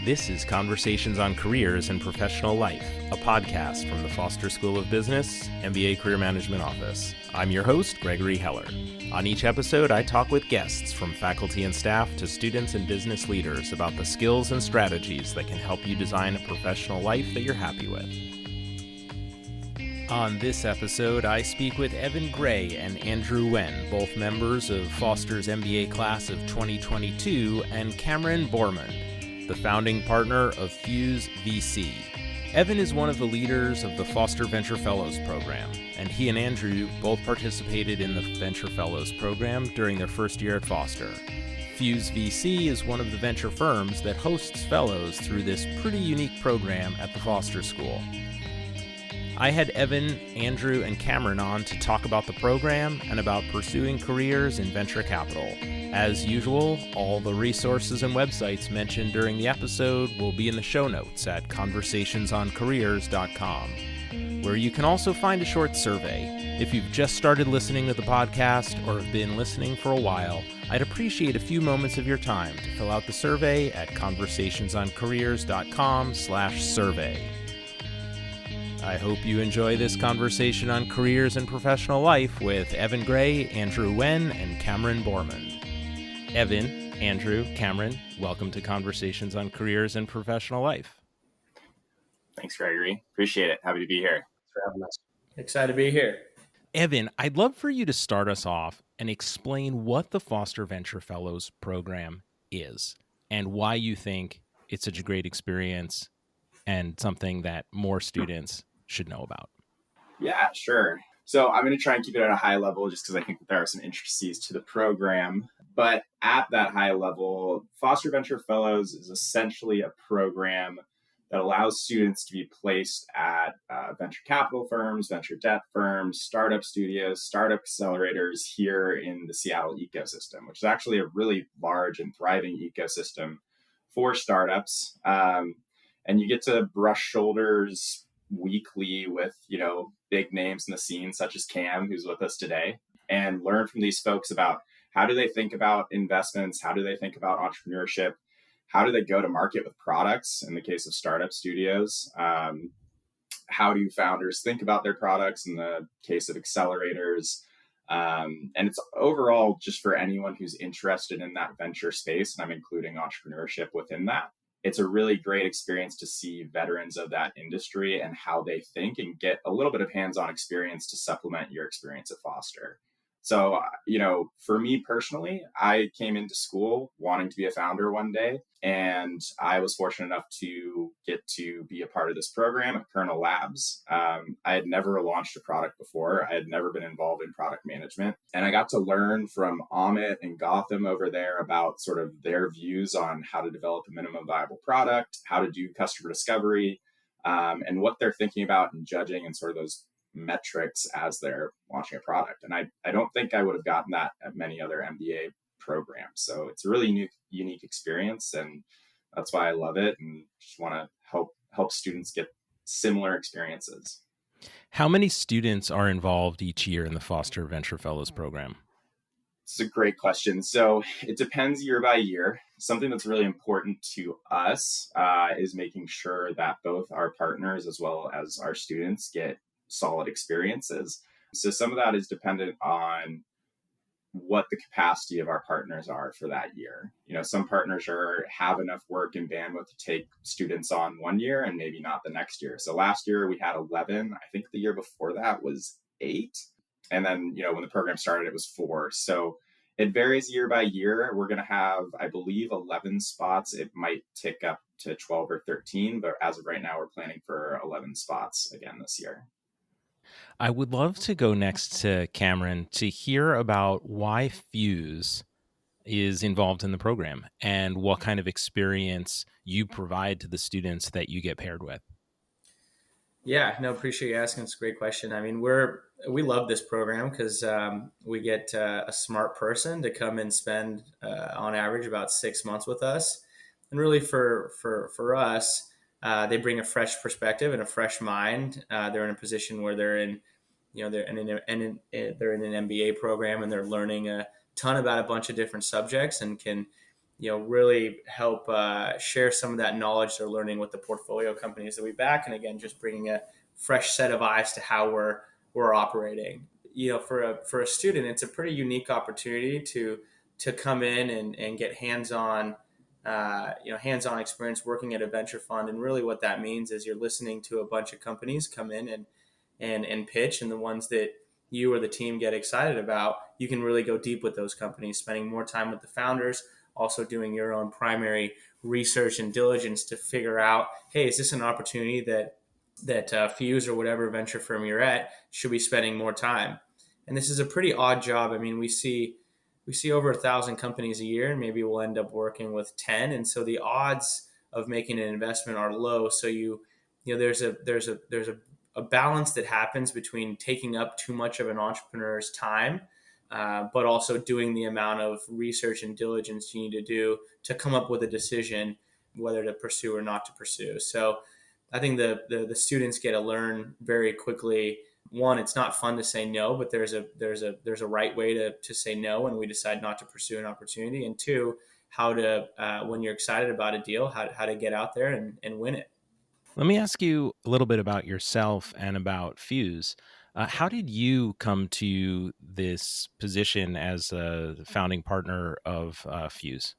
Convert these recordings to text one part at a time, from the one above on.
This is Conversations on Careers and Professional Life, a podcast from the Foster School of Business, MBA Career Management Office. I'm your host, Gregory Heller. On each episode, I talk with guests from faculty and staff to students and business leaders about the skills and strategies that can help you design a professional life that you're happy with. On this episode, I speak with Evan Gray and Andrew Wen, both members of Foster's MBA class of 2022, and Cameron Borumand, the founding partner of Fuse VC. Evan is one of the leaders of the Foster Venture Fellows program, and he and Andrew both participated in the Venture Fellows program during their first year at Foster. Fuse VC is one of the venture firms that hosts fellows through this pretty unique program at the Foster School. I had Evan, Andrew, and Cameron on to talk about the program and about pursuing careers in venture capital. As usual, all the resources and websites mentioned during the episode will be in the show notes at conversationsoncareers.com, where you can also find a short survey. If you've just started listening to the podcast or have been listening for a while, I'd appreciate a few moments of your time to fill out the survey at conversationsoncareers.com/survey. I hope you enjoy this conversation on careers and professional life with Evan Gray, Andrew Wen, and Cameron Borumand. Evan, Andrew, Cameron, welcome to Conversations on Careers and Professional Life. Thanks, Gregory. Appreciate it. Happy to be here. Thanks for having us. Excited to be here. Evan, I'd love for you to start us off and explain what the Foster Venture Fellows program is and why you think it's such a great experience and something that more students should know about. Yeah, sure. So I'm going to try and keep it at a high level just because I think that there are some intricacies to the program. But at that high level, Foster Venture Fellows is essentially a program that allows students to be placed at venture capital firms, venture debt firms, startup studios, startup accelerators here in the Seattle ecosystem, which is actually a really large and thriving ecosystem for startups. And you get to brush shoulders weekly with, big names in the scene, such as Cam, who's with us today, and learn from these folks about how do they think about investments, how do they think about entrepreneurship, how do they go to market with products in the case of startup studios, how do founders think about their products in the case of accelerators, and it's overall just for anyone who's interested in that venture space, and I'm including entrepreneurship within that. It's a really great experience to see veterans of that industry and how they think and get a little bit of hands-on experience to supplement your experience at Foster. So, for me personally, I came into school wanting to be a founder one day, and I was fortunate enough to get to be a part of this program at Kernel Labs. I had never launched a product before. I had never been involved in product management, and I got to learn from Amit and Gotham over there about sort of their views on how to develop a minimum viable product, how to do customer discovery, and what they're thinking about and judging and sort of those metrics as they're launching a product. And I don't think I would have gotten that at many other MBA programs. So it's a really unique experience, and that's why I love it and just want to help students get similar experiences. How many students are involved each year in the Foster Venture Fellows program? It's a great question. So it depends year by year. Something that's really important to us is making sure that both our partners as well as our students get solid experiences. So some of that is dependent on what the capacity of our partners are for that year. Some partners have enough work and bandwidth to take students on one year and maybe not the next year. So last year we had 11. I think the year before that was 8. And then, when the program started, it was 4. So it varies year by year. We're going to have, I believe, 11 spots. It might tick up to 12 or 13, but as of right now, we're planning for 11 spots again this year. I would love to go next to Cameron to hear about why Fuse is involved in the program and what kind of experience you provide to the students that you get paired with. Yeah, no, appreciate you asking. It's a great question. I mean, we love this program because we get a smart person to come and spend on average about 6 months with us, and really for us. They bring a fresh perspective and a fresh mind. They're in a position where they're in an MBA program, and they're learning a ton about a bunch of different subjects, and can really help share some of that knowledge they're learning with the portfolio companies that we back, and again, just bringing a fresh set of eyes to how we're operating. For a student, it's a pretty unique opportunity to come in and get hands-on experience working at a venture fund. And really what that means is you're listening to a bunch of companies come in and pitch, and the ones that you or the team get excited about, you can really go deep with those companies, spending more time with the founders, also doing your own primary research and diligence to figure out, hey, is this an opportunity that Fuse or whatever venture firm you're at should be spending more time? And this is a pretty odd job. I mean, we see over 1,000 companies a year, and maybe we'll end up working with 10. And so the odds of making an investment are low. So there's a balance that happens between taking up too much of an entrepreneur's time, but also doing the amount of research and diligence you need to do to come up with a decision whether to pursue or not to pursue. So I think the students get to learn very quickly. One, it's not fun to say no, but there's a right way to say no when we decide not to pursue an opportunity. And two, how to when you're excited about a deal, how to get out there and win it. Let me ask you a little bit about yourself and about Fuse. How did you come to this position as a founding partner of Fuse?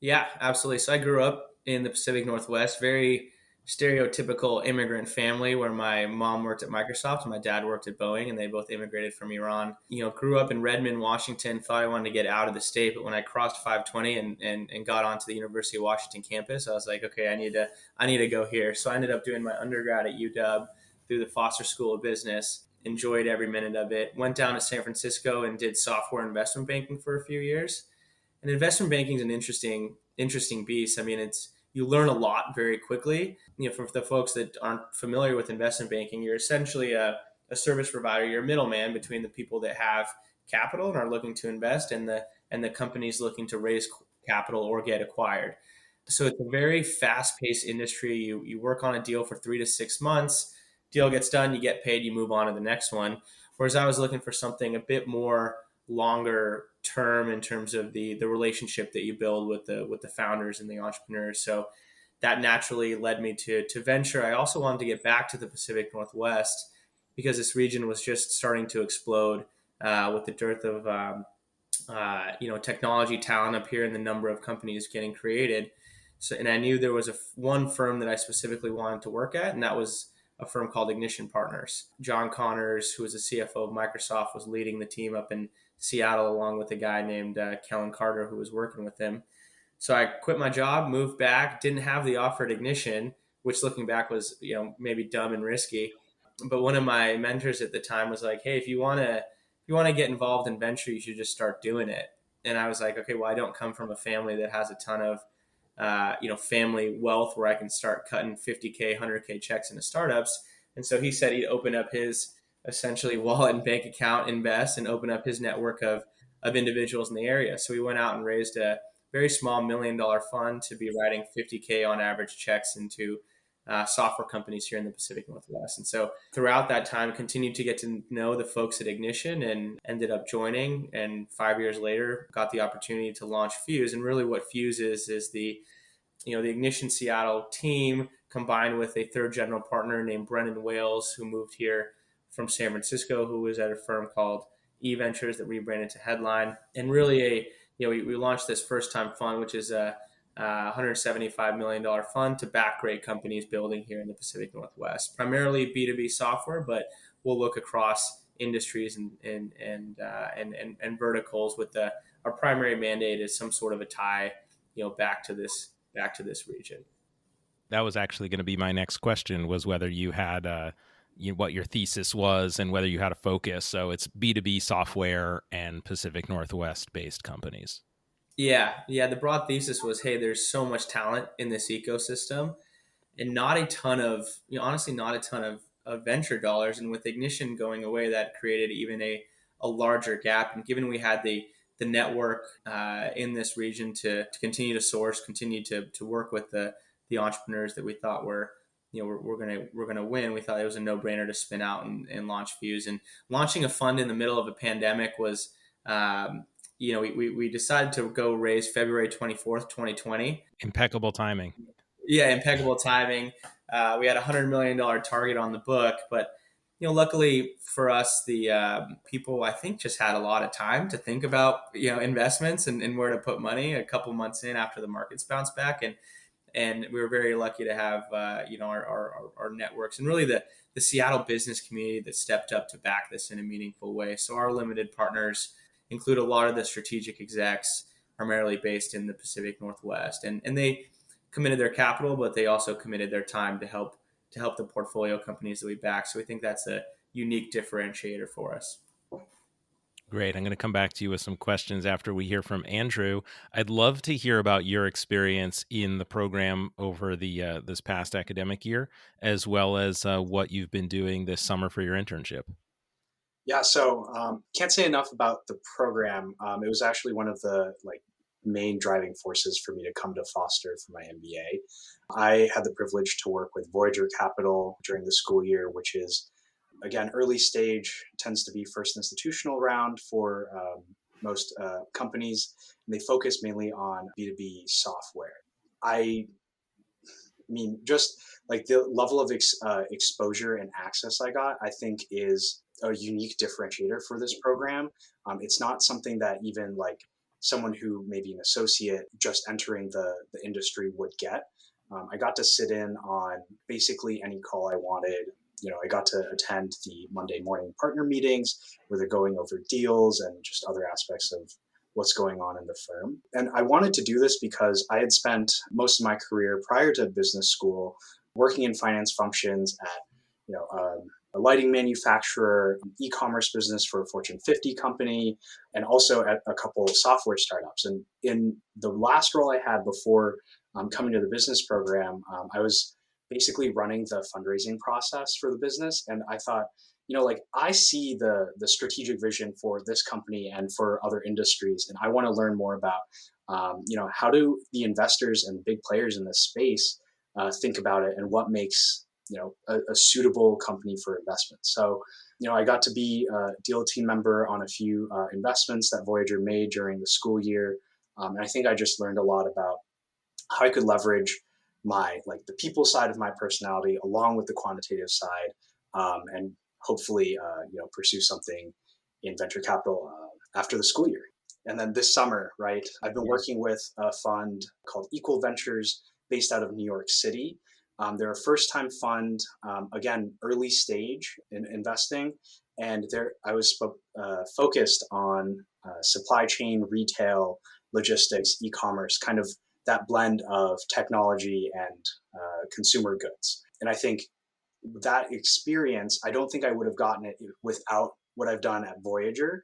Yeah, absolutely. So I grew up in the Pacific Northwest, very stereotypical immigrant family where my mom worked at Microsoft and my dad worked at Boeing, and they both immigrated from Iran. Grew up in Redmond, Washington, thought I wanted to get out of the state, but when I crossed 520 and got onto the University of Washington campus, I was like, okay, I need to go here. So I ended up doing my undergrad at UW through the Foster School of Business. Enjoyed every minute of it. Went down to San Francisco and did software investment banking for a few years. And investment banking is an interesting beast. I mean, you learn a lot very quickly. For the folks that aren't familiar with investment banking, you're essentially a service provider. You're a middleman between the people that have capital and are looking to invest and the companies looking to raise capital or get acquired. So it's a very fast-paced industry. You work on a deal for 3 to 6 months. Deal gets done, you get paid, you move on to the next one. Whereas I was looking for something a bit more longer term in terms of the relationship that you build with the founders and the entrepreneurs. So that naturally led me to venture. I also wanted to get back to the Pacific Northwest because this region was just starting to explode with the dearth of technology talent up here and the number of companies getting created. So, and I knew there was one firm that I specifically wanted to work at, and that was a firm called Ignition Partners. John Connors, who was the CFO of Microsoft, was leading the team up in Seattle along with a guy named Kellen Carter, who was working with him. So I quit my job, moved back, didn't have the offer at Ignition, which looking back was maybe dumb and risky. But one of my mentors at the time was like, "Hey, if you want to get involved in venture, you should just start doing it." And I was like, "Okay, well, I don't come from a family that has a ton of family wealth where I can start cutting 50K, 100K checks into startups." And so he said he'd open up his essentially wallet and bank account, invest, and open up his network of individuals in the area. So we went out and raised a very small $1 million fund to be writing 50K on average checks into software companies here in the Pacific Northwest. And so throughout that time, continued to get to know the folks at Ignition and ended up joining. And 5 years later, got the opportunity to launch Fuse. And really what Fuse is the Ignition Seattle team combined with a third general partner named Brendan Wales, who moved here from San Francisco, who was at a firm called eVentures that rebranded to Headline. And really we launched this first time fund, which is a $175 million fund to back great companies building here in the Pacific Northwest, primarily B2B software, but we'll look across industries and verticals with our primary mandate is some sort of a tie, back to this region. That was actually going to be my next question, was whether you had what your thesis was and whether you had a focus. So it's B2B software and Pacific Northwest based companies. Yeah. The broad thesis was, hey, there's so much talent in this ecosystem and not a ton of, honestly, not a ton of venture dollars. And with Ignition going away, that created even a larger gap. And given we had the network in this region to continue to source, continue to work with the entrepreneurs that we thought were, we're gonna win, we thought it was a no-brainer to spin out and launch Fuse. And launching a fund in the middle of a pandemic was we decided to go raise February 24th, 2020. Impeccable timing. Yeah, impeccable timing. We had $100 million target on the book, but luckily for us, the people I think just had a lot of time to think about investments and where to put money. A couple months in after the markets bounced back, and we were very lucky to have our networks and really the Seattle business community that stepped up to back this in a meaningful way. So our limited partners include a lot of the strategic execs, primarily based in the Pacific Northwest, and they committed their capital, but they also committed their time to help the portfolio companies that we back. So we think that's a unique differentiator for us. Great. I'm going to come back to you with some questions after we hear from Andrew. I'd love to hear about your experience in the program over the this past academic year, as well as what you've been doing this summer for your internship. Yeah, so can't say enough about the program. It was actually one of the main driving forces for me to come to Foster for my MBA. I had the privilege to work with Voyager Capital during the school year, which is, again, early stage, tends to be first institutional round for most companies, and they focus mainly on B2B software. I mean, just like the level of exposure and access I got, I think is a unique differentiator for this program. It's not something that even someone who may be an associate just entering the industry would get. I got to sit in on basically any call I wanted. I got to attend the Monday morning partner meetings where they're going over deals and just other aspects of what's going on in the firm. And I wanted to do this because I had spent most of my career prior to business school working in finance functions at, a lighting manufacturer, e-commerce business for a Fortune 50 company, and also at a couple of software startups. And in the last role I had before coming to the business program, I was basically running the fundraising process for the business. And I thought, I see the strategic vision for this company and for other industries, and I want to learn more about, how do the investors and big players in this space think about it, and what makes a suitable company for investment. So, I got to be a deal team member on a few investments that Voyager made during the school year, and I think I just learned a lot about how I could leverage my the people side of my personality along with the quantitative side, and hopefully pursue something in venture capital after the school year. And then this summer, right, I've been working with a fund called Equal Ventures based out of New York City. They're a first-time fund, again, early stage in investing, and I was focused on supply chain, retail, logistics, e-commerce, kind of that blend of technology and consumer goods. And I think that experience, I don't think I would have gotten it without what I've done at Voyager.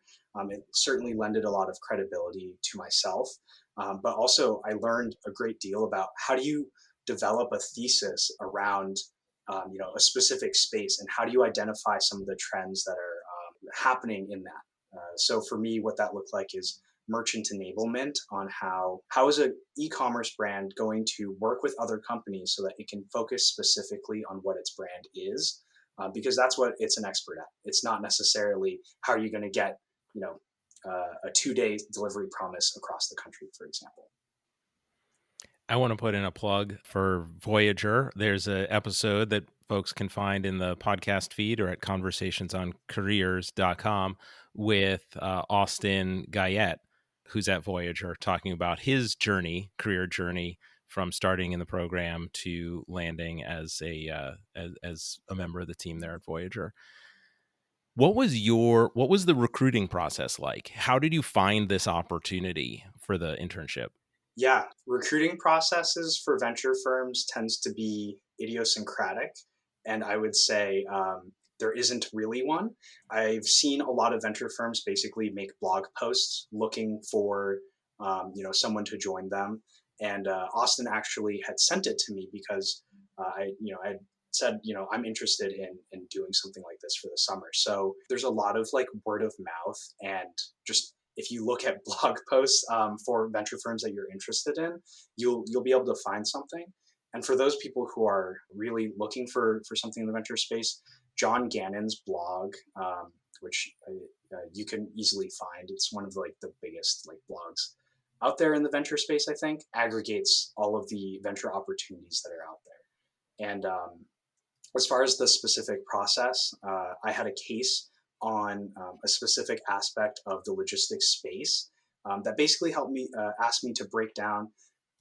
It certainly lended a lot of credibility to myself, but also I learned a great deal about how do you develop a thesis around a specific space, and how do you identify some of the trends that are happening in that. So for me, what that looked like is merchant enablement on how is an e-commerce brand going to work with other companies so that it can focus specifically on what its brand is, because that's what it's an expert at. It's not necessarily how are you going to get a 2-day delivery promise across the country, for example. I want to put in a plug for Voyager. There's an episode that folks can find in the podcast feed or at conversationsoncareers.com with Austin Guyette, who's at Voyager, talking about his career journey from starting in the program to landing as a member of the team there at Voyager. What was the recruiting process like? How did you find this opportunity for the internship? Yeah, recruiting processes for venture firms tends to be idiosyncratic, and I would say there isn't really one. I've seen a lot of venture firms basically make blog posts looking for someone to join them, and Austin actually had sent it to me because I said I'm interested in doing something like this for the summer. So there's a lot of word of mouth, and just if you look at blog posts for venture firms that you're interested in, you'll be able to find something. And for those people who are really looking for something in the venture space, John Gannon's blog which you can easily find. It's one of the biggest blogs out there in the venture space. I think aggregates all of the venture opportunities that are out there. And as far as the specific process, I had a case on a specific aspect of the logistics space that basically helped me ask me to break down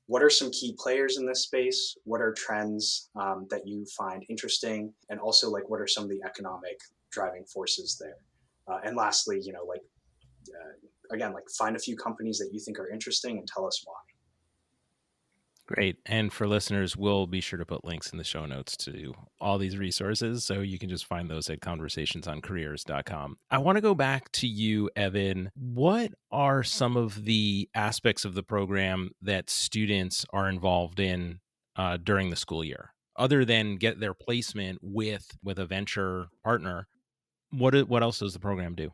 what are some key players in this space, what are trends that you find interesting, and also what are some of the economic driving forces there. And lastly, again, find a few companies that you think are interesting and tell us why. Great. And for listeners, we'll be sure to put links in the show notes to all these resources, so you can just find those at conversationsoncareers.com. I want to go back to you, Evan. What are some of the aspects of the program that students are involved in during the school year? Other than get their placement with a venture partner, what else does the program do?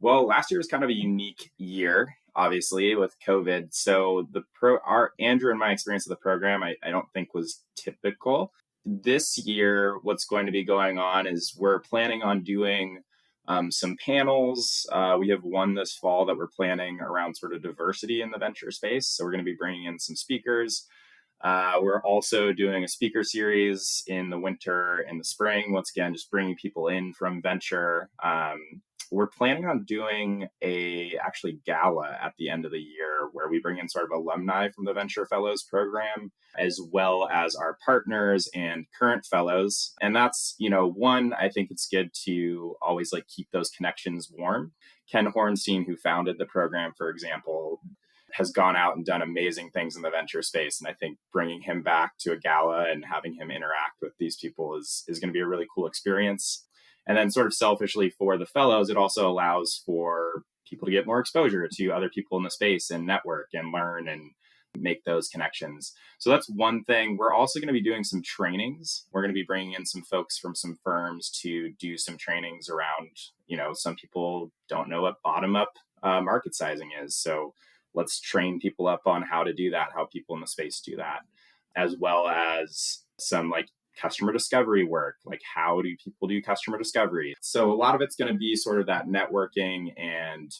Well, last year was kind of a unique year, obviously, with COVID. So our Andrew and my experience of the program, I don't think was typical. This year, what's going to be going on is we're planning on doing some panels. We have one this fall that we're planning around sort of diversity in the venture space. So we're going to be bringing in some speakers. We're also doing a speaker series in the winter and the spring. Once again, just bringing people in from venture. We're planning on doing a actually gala at the end of the year where we bring in sort of alumni from the Venture Fellows program, as well as our partners and current fellows. And that's, one, I think it's good to always keep those connections warm. Ken Hornstein, who founded the program, for example, has gone out and done amazing things in the venture space. And I think bringing him back to a gala and having him interact with these people is going to be a really cool experience. And then sort of selfishly for the fellows, it also allows for people to get more exposure to other people in the space and network and learn and make those connections. So that's one thing. We're also going to be doing some trainings. We're going to be bringing in some folks from some firms to do some trainings around, some people don't know what bottom-up market sizing is. So let's train people up on how to do that, how people in the space do that, as well as some customer discovery work, how do people do customer discovery. So a lot of it's going to be sort of that networking and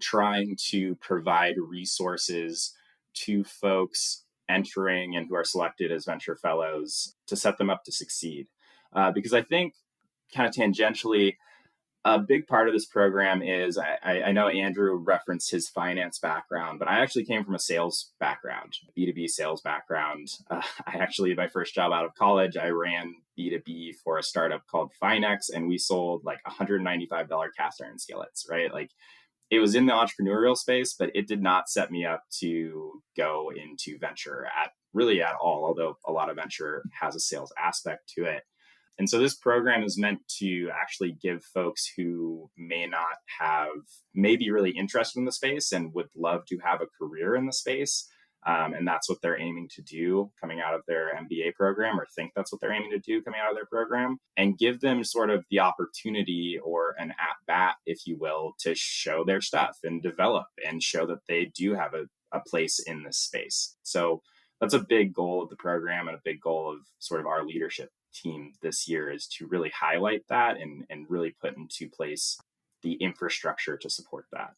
trying to provide resources to folks entering and who are selected as venture fellows to set them up to succeed. Because I think kind of tangentially, a big part of this program is, I know Andrew referenced his finance background, but I actually came from a sales background, B2B sales background. My first job out of college, I ran B2B for a startup called Finex, and we sold $195 cast iron skillets, right? It was in the entrepreneurial space, but it did not set me up to go into venture at all, although a lot of venture has a sales aspect to it. And so this program is meant to actually give folks who may be really interested in the space and would love to have a career in the space. And that's what they're aiming to do coming out of their MBA program, or think that's what they're aiming to do coming out of their program, and give them sort of the opportunity or an at-bat, if you will, to show their stuff and develop and show that they do have a place in this space. So that's a big goal of the program, and a big goal of sort of our leadership team this year, is to really highlight that and really put into place the infrastructure to support that.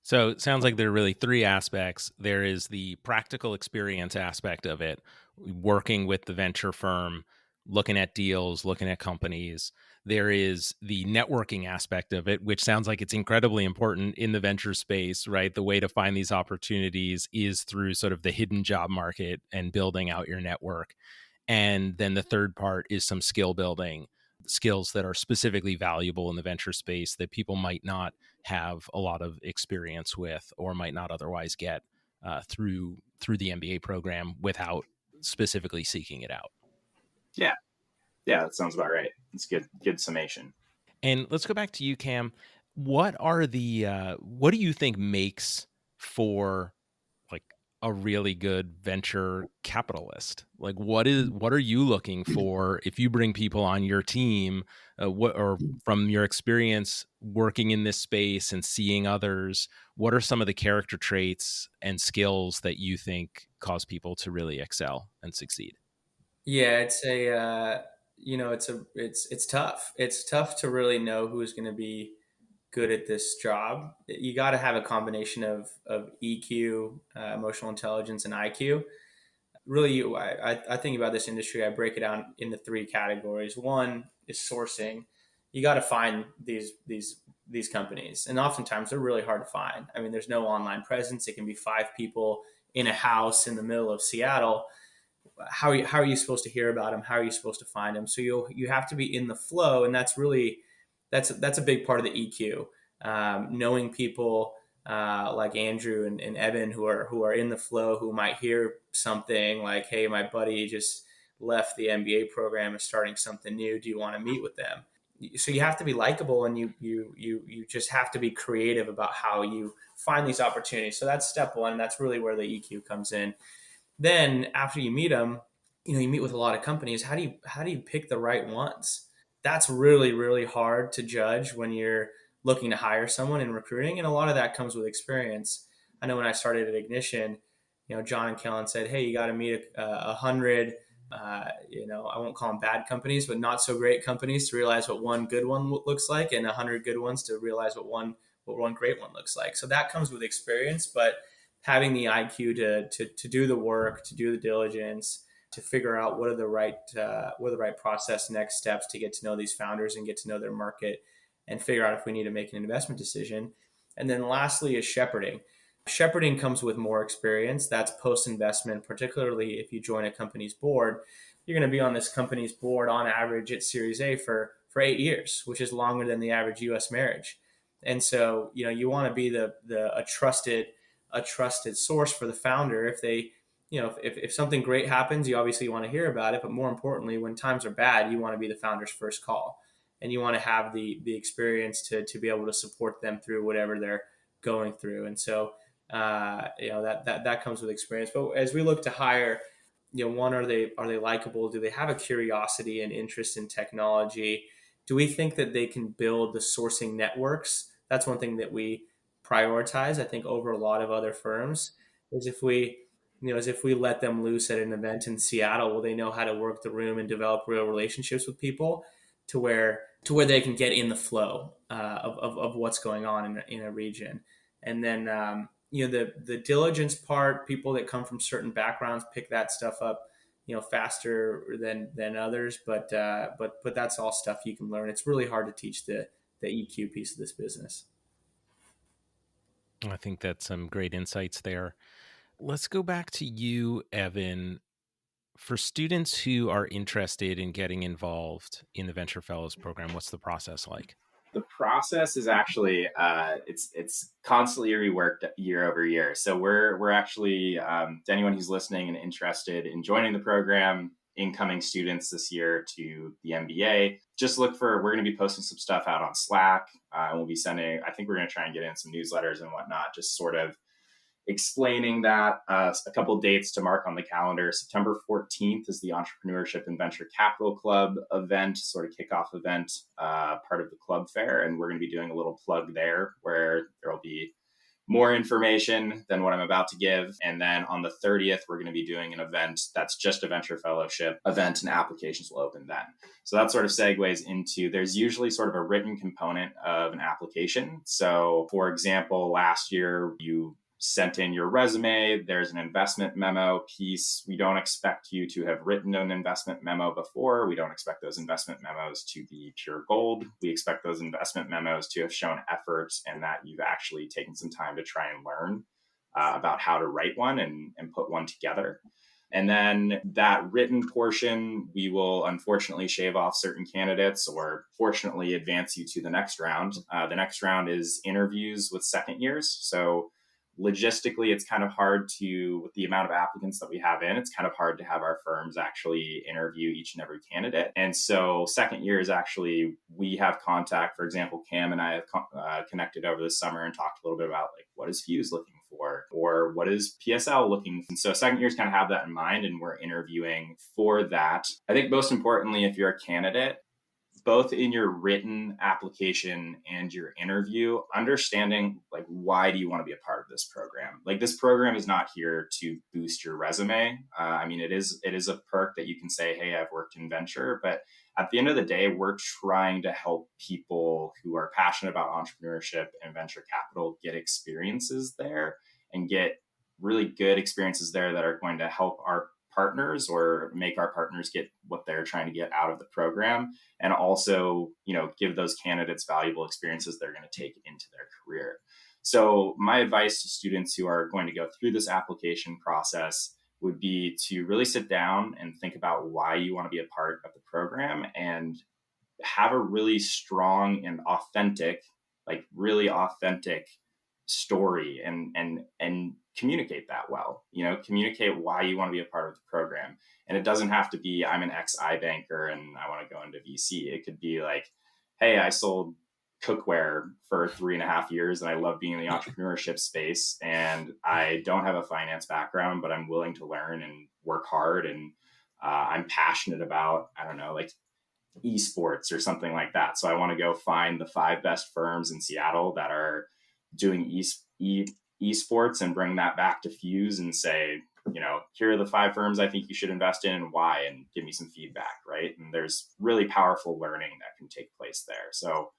So it sounds like there are really three aspects. There is the practical experience aspect of it, working with the venture firm, looking at deals, looking at companies. There is the networking aspect of it, which sounds like it's incredibly important in the venture space, right? The way to find these opportunities is through sort of the hidden job market and building out your network. And then the third part is some skill building, skills that are specifically valuable in the venture space that people might not have a lot of experience with, or might not otherwise get through the MBA program without specifically seeking it out. Yeah, that sounds about right. It's good summation. And let's go back to you, Cam. What do you think makes for a really good venture capitalist? What are you looking for if you bring people on your team, or from your experience working in this space and seeing others, what are some of the character traits and skills that you think cause people to really excel and succeed? Yeah, it's a it's tough. It's tough to really know who's going to be good at this job, you got to have a combination of EQ, emotional intelligence, and IQ. Really, I think about this industry, I break it down into three categories. One is sourcing. You got to find these companies, and oftentimes they're really hard to find. I mean, there's no online presence. It can be five people in a house in the middle of Seattle. How are you supposed to hear about them? How are you supposed to find them? So you have to be in the flow, and that's a big part of the EQ. Knowing people like Andrew and Evan who are in the flow, who might hear something like, "Hey, my buddy just left the MBA program, is starting something new. Do you want to meet with them?" So you have to be likable, and you just have to be creative about how you find these opportunities. So that's step one. That's really where the EQ comes in. Then after you meet them, you meet with a lot of companies. How do you pick the right ones? That's really, really hard to judge when you're looking to hire someone in recruiting. And a lot of that comes with experience. I know when I started at Ignition, John and Kellen said, "Hey, you got to meet 100, I won't call them bad companies, but not so great companies to realize what one good one looks like, and 100 good ones to realize what one great one looks like." So that comes with experience, but having the IQ to do the work, to do the diligence, to figure out what are the right process next steps to get to know these founders and get to know their market and figure out if we need to make an investment decision. And then lastly is shepherding. Shepherding comes with more experience. That's post-investment, particularly if you join a company's board. You're going to be on this company's board on average at Series A for 8 years, which is longer than the average U.S. marriage. And so, you want to be a trusted source for the founder. If they, if something great happens, you obviously want to hear about it. But more importantly, when times are bad, you want to be the founder's first call, and you want to have the experience to be able to support them through whatever they're going through. And so, that comes with experience. But as we look to hire, one, are they likable? Do they have a curiosity and interest in technology? Do we think that they can build the sourcing networks? That's one thing that we prioritize, I think, over a lot of other firms, is if we let them loose at an event in Seattle, will they know how to work the room and develop real relationships with people to where they can get in the flow of what's going on in a region. And then the diligence part, people that come from certain backgrounds pick that stuff up faster than others, but that's all stuff you can learn. It's really hard to teach the EQ piece of this business. I think that's some great insights there. Let's go back to you, Evan. For students who are interested in getting involved in the Venture Fellows program, what's the process like? The process is actually it's constantly reworked year over year. So we're actually to anyone who's listening and interested in joining the program, incoming students this year to the MBA, just look for, we're going to be posting some stuff out on Slack. And we'll be sending, I think we're going to try and get in some newsletters and whatnot, just sort of explaining that. A couple of dates to mark on the calendar. September 14th is the Entrepreneurship and Venture Capital Club event, sort of kickoff event, part of the club fair. And we're going to be doing a little plug there where there will be more information than what I'm about to give. And then on the 30th, we're going to be doing an event that's just a venture fellowship event, and applications will open then. So that sort of segues into, there's usually sort of a written component of an application. So for example, last year you sent in your resume, there's an investment memo piece. We don't expect you to have written an investment memo before. We don't expect those investment memos to be pure gold. We expect those investment memos to have shown effort and that you've actually taken some time to try and learn about how to write one and put one together. And then that written portion, we will unfortunately shave off certain candidates or fortunately advance you to the next round. The next round is interviews with second years. So logistically, it's kind of hard to, with the amount of applicants that we have in, it's kind of hard to have our firms actually interview each and every candidate. And so second year is actually, we have contact. For example, Cam and I have connected over the summer and talked a little bit about like, what is Fuse looking for? Or what is PSL looking for? And so second years kind of have that in mind, and we're interviewing for that. I think most importantly, if you're a candidate, both in your written application and your interview, understanding like, why do you want to be a part of this program? Like, this program is not here to boost your resume. I mean, it is a perk that you can say, hey, I've worked in venture, but at the end of the day, we're trying to help people who are passionate about entrepreneurship and venture capital get experiences there and get really good experiences there that are going to help our partners or make our partners get what they're trying to get out of the program, and also, give those candidates valuable experiences they're going to take into their career. So my advice to students who are going to go through this application process would be to really sit down and think about why you want to be a part of the program, and have a really strong and authentic, like really authentic story, and communicate that well. Communicate why you want to be a part of the program. And it doesn't have to be, I'm an ex-I banker and I want to go into VC. It could be like, hey, I sold cookware for 3.5 years and I love being in the entrepreneurship space, and I don't have a finance background, but I'm willing to learn and work hard, and I'm passionate about, I don't know, like esports or something like that. So I want to go find the 5 best firms in Seattle that are doing esports and bring that back to Fuse and say, here are the 5 firms I think you should invest in and why, and give me some feedback, right? And there's really powerful learning that can take place there. So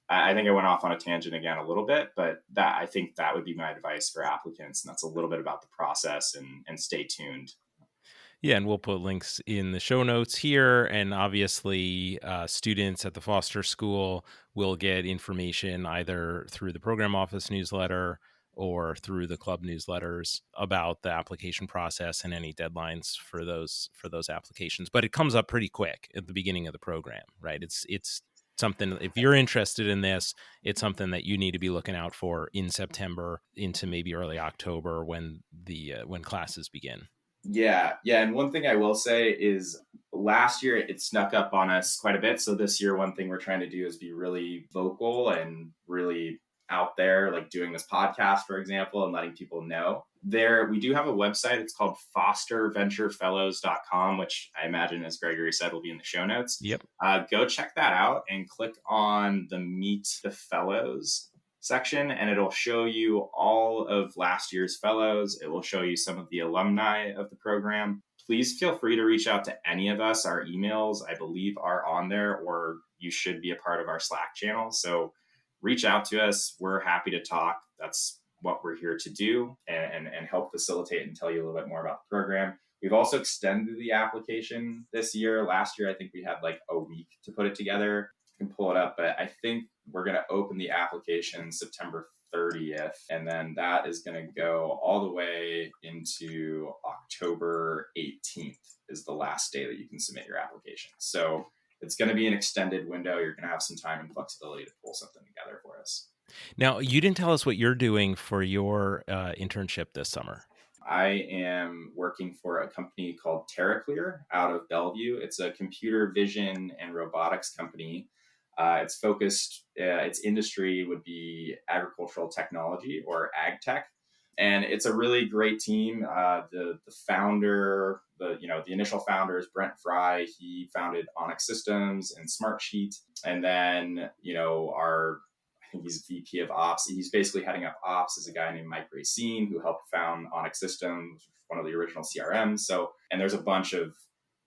I think I went off on a tangent again a little bit, but I think that would be my advice for applicants. And that's a little bit about the process, and stay tuned. Yeah, and we'll put links in the show notes here. And obviously, students at the Foster School will get information either through the program office newsletter or through the club newsletters about the application process and any deadlines for those applications. But it comes up pretty quick at the beginning of the program, right? It's something, if you're interested in this, it's something that you need to be looking out for in September into maybe early October when when classes begin. Yeah. And one thing I will say is, last year it snuck up on us quite a bit. So this year, one thing we're trying to do is be really vocal and really out there, like doing this podcast, for example, and letting people know. We do have a website. It's called fosterventurefellows.com, which I imagine, as Gregory said, will be in the show notes. Yep. Go check that out and click on the Meet the Fellows section, and it'll show you all of last year's fellows. It will show you some of the alumni of the program. Please feel free to reach out to any of us. Our emails, I believe, are on there, or you should be a part of our Slack channel. So reach out to us. We're happy to talk. That's what we're here to do, and help facilitate and tell you a little bit more about the program. We've also extended the application this year. Last year, I think we had like a week to put it together. You can pull it up, but I think we're going to open the application September 30th, and then that is going to go all the way into October 18th is the last day that you can submit your application. So it's going to be an extended window. You're going to have some time and flexibility to pull something together for us. Now, you didn't tell us what you're doing for your internship this summer. I am working for a company called TerraClear out of Bellevue. It's a computer vision and robotics company. It's focused, its industry would be agricultural technology, or ag tech. And it's a really great team. The founder, the initial founder is Brent Fry. He founded Onyx Systems and Smartsheet. And then, I think he's VP of Ops. He's basically heading up Ops, is a guy named Mike Racine, who helped found Onyx Systems, one of the original CRMs. And there's a bunch of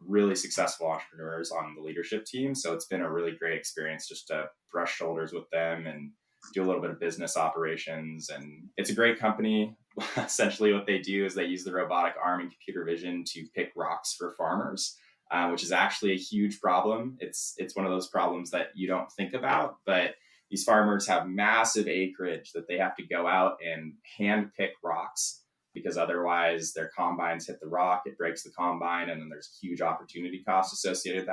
really successful entrepreneurs on the leadership team. So it's been a really great experience just to brush shoulders with them and do a little bit of business operations. And it's a great company. Essentially what they do is they use the robotic arm and computer vision to pick rocks for farmers, which is actually a huge problem. It's one of those problems that you don't think about, but these farmers have massive acreage that they have to go out and hand pick rocks, because otherwise their combines hit the rock, it breaks the combine, and then there's huge opportunity costs associated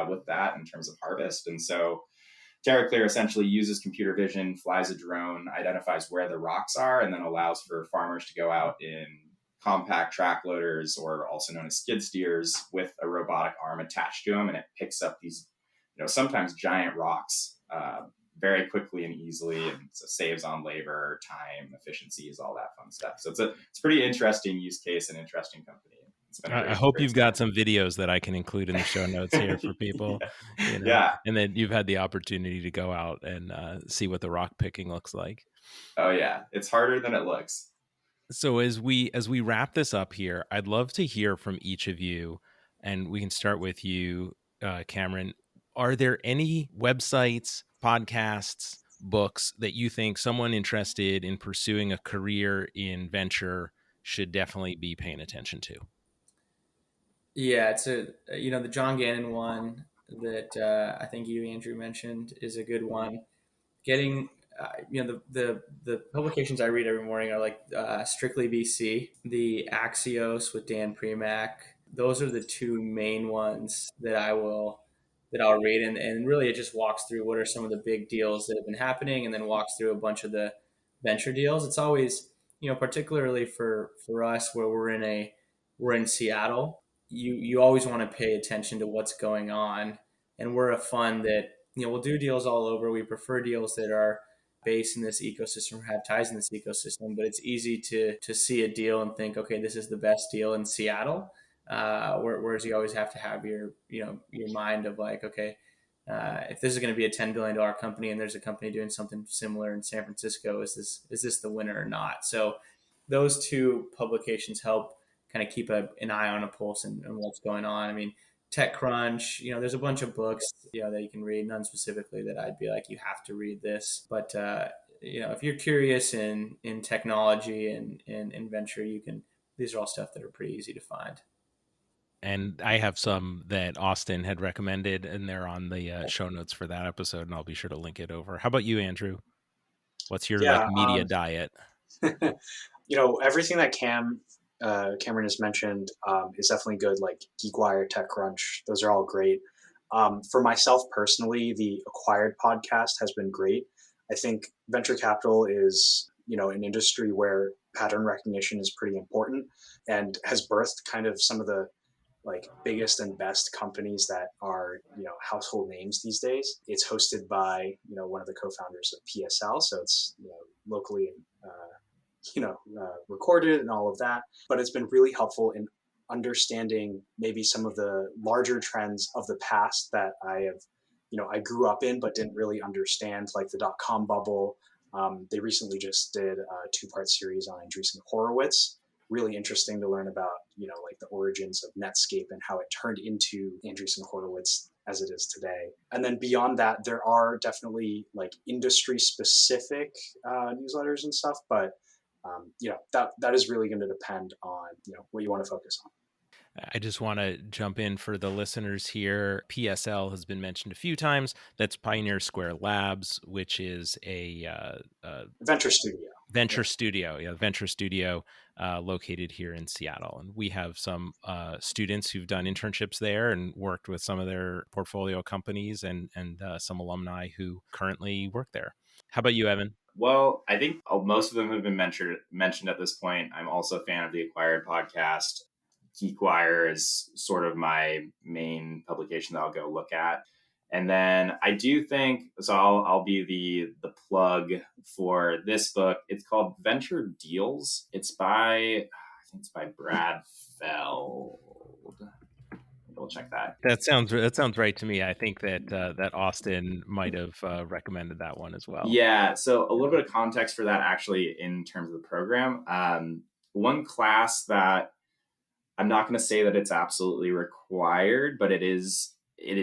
with that in terms of harvest. And so TerraClear essentially uses computer vision, flies a drone, identifies where the rocks are, and then allows for farmers to go out in compact track loaders, or also known as skid steers, with a robotic arm attached to them, and it picks up these, sometimes giant rocks very quickly and easily, and so saves on labor, time, efficiencies, all that fun stuff. So it's a pretty interesting use case and interesting company. It's been a I great, hope great you've got time. some videos that I can include in the show notes here for people, Yeah. and then you've had the opportunity to go out and see what the rock picking looks like. Oh yeah. It's harder than it looks. So as we wrap this up here, I'd love to hear from each of you, and we can start with you, Cameron. Are there any websites, podcasts, books that you think someone interested in pursuing a career in venture should definitely be paying attention to? Yeah, it's the John Gannon one that I think you, Andrew, mentioned is a good one. Getting the publications I read every morning are like Strictly BC, the Axios with Dan Premack. Those are the two main ones that I'll read, and really it just walks through what are some of the big deals that have been happening, and then walks through a bunch of the venture deals. It's always, particularly for us where we're in Seattle, you always want to pay attention to what's going on, and we're a fund that we'll do deals all over. We prefer deals that are based in this ecosystem or have ties in this ecosystem, but it's easy to see a deal and think, okay, this is the best deal in Seattle. Whereas you always have to have your mind of like, okay, if this is going to be a $10 billion company and there's a company doing something similar in San Francisco, is this the winner or not? So those two publications help kind of keep an eye on a pulse and what's going on. I mean, TechCrunch, there's a bunch of books, that you can read, none specifically that I'd be like, you have to read this. But, if you're curious in technology and in venture, these are all stuff that are pretty easy to find. And I have some that Austin had recommended, and they're on the show notes for that episode, and I'll be sure to link it over. How about you, Andrew? What's your Yeah. media diet? Everything that Cameron has mentioned is definitely good, like GeekWire, TechCrunch. Those are all great. For myself personally, the Acquired podcast has been great. I think venture capital is, an industry where pattern recognition is pretty important and has birthed kind of some of the like biggest and best companies that are, household names these days. It's hosted by, one of the co-founders of PSL. So it's, locally, recorded and all of that. But it's been really helpful in understanding maybe some of the larger trends of the past that I grew up in, but didn't really understand, like the dot-com bubble. They recently just did a two-part series on Andreessen Horowitz. Really interesting to learn about, like the origins of Netscape and how it turned into Andreessen Horowitz as it is today. And then beyond that, there are definitely like industry specific newsletters and stuff, but that is really going to depend on, what you want to focus on. I just want to jump in for the listeners here. PSL has been mentioned a few times. That's Pioneer Square Labs, which is a venture studio. Venture studio located here in Seattle. And we have some students who've done internships there and worked with some of their portfolio companies and some alumni who currently work there. How about you, Evan? Well, I think most of them have been mentioned at this point. I'm also a fan of the Acquired podcast. GeekWire is sort of my main publication that I'll go look at. And then I do think, so I'll be the plug for this book. It's called Venture Deals. I think it's by Brad Feld. We'll check that. That sounds right to me. I think that Austin might have recommended that one as well. Yeah. So a little bit of context for that, actually, in terms of the program. One class that I'm not going to say that it's absolutely required, but it is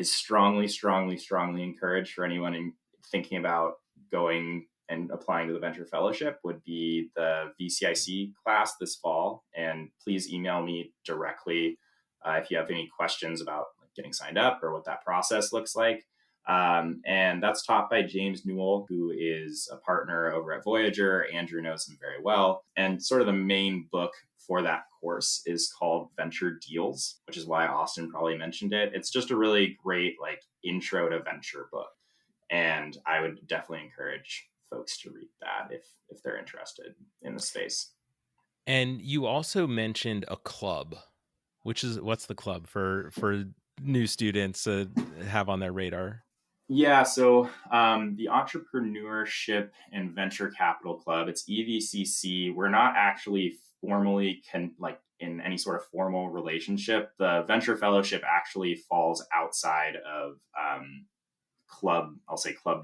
strongly, strongly, strongly encouraged for anyone thinking about going and applying to the Venture Fellowship would be the VCIC class this fall. And please email me directly if you have any questions about getting signed up or what that process looks like. And that's taught by James Newell, who is a partner over at Voyager. Andrew knows him very well. And sort of the main book for that course is called Venture Deals, which is why Austin probably mentioned it. It's just a really great intro to venture book. And I would definitely encourage folks to read that if they're interested in the space. And you also mentioned a club, what's the club for new students to have on their radar? Yeah, so the Entrepreneurship and Venture Capital Club, it's EVCC. We're not actually formally in any sort of formal relationship. The venture fellowship actually falls outside of club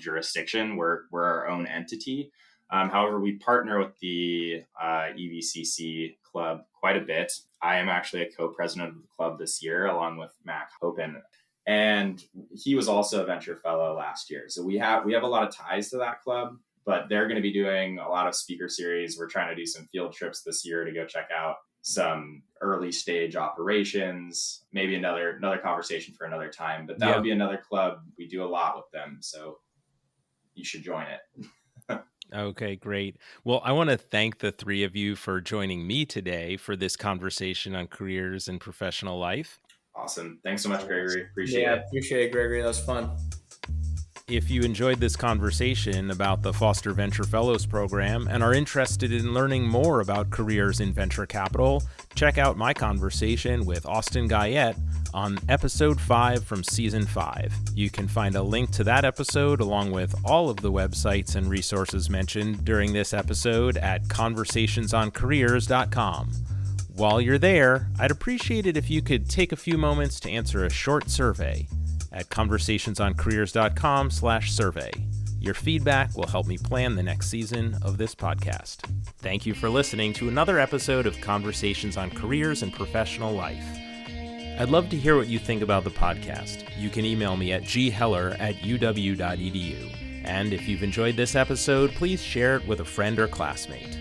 jurisdiction. We're our own entity. However, we partner with the EVCC club quite a bit. I am actually a co-president of the club this year, along with Mac Hopen, and he was also a venture fellow last year. So we have a lot of ties to that club, but they're going to be doing a lot of speaker series. We're trying to do some field trips this year to go check out some early stage operations, maybe another conversation for another time, but that would be another club. We do a lot with them, so you should join it. Okay, great. Well, I want to thank the three of you for joining me today for this conversation on careers and professional life. Awesome. Thanks so much, Gregory. Appreciate it. Yeah, appreciate it, Gregory. That was fun. If you enjoyed this conversation about the Foster Venture Fellows Program and are interested in learning more about careers in venture capital, check out my conversation with Austin Guyette on episode 5 from season 5. You can find a link to that episode along with all of the websites and resources mentioned during this episode at conversationsoncareers.com. While you're there, I'd appreciate it if you could take a few moments to answer a short survey at conversationsoncareers.com/survey. Your feedback will help me plan the next season of this podcast. Thank you for listening to another episode of Conversations on Careers and Professional Life. I'd love to hear what you think about the podcast. You can email me at gheller@uw.edu. And if you've enjoyed this episode, please share it with a friend or classmate.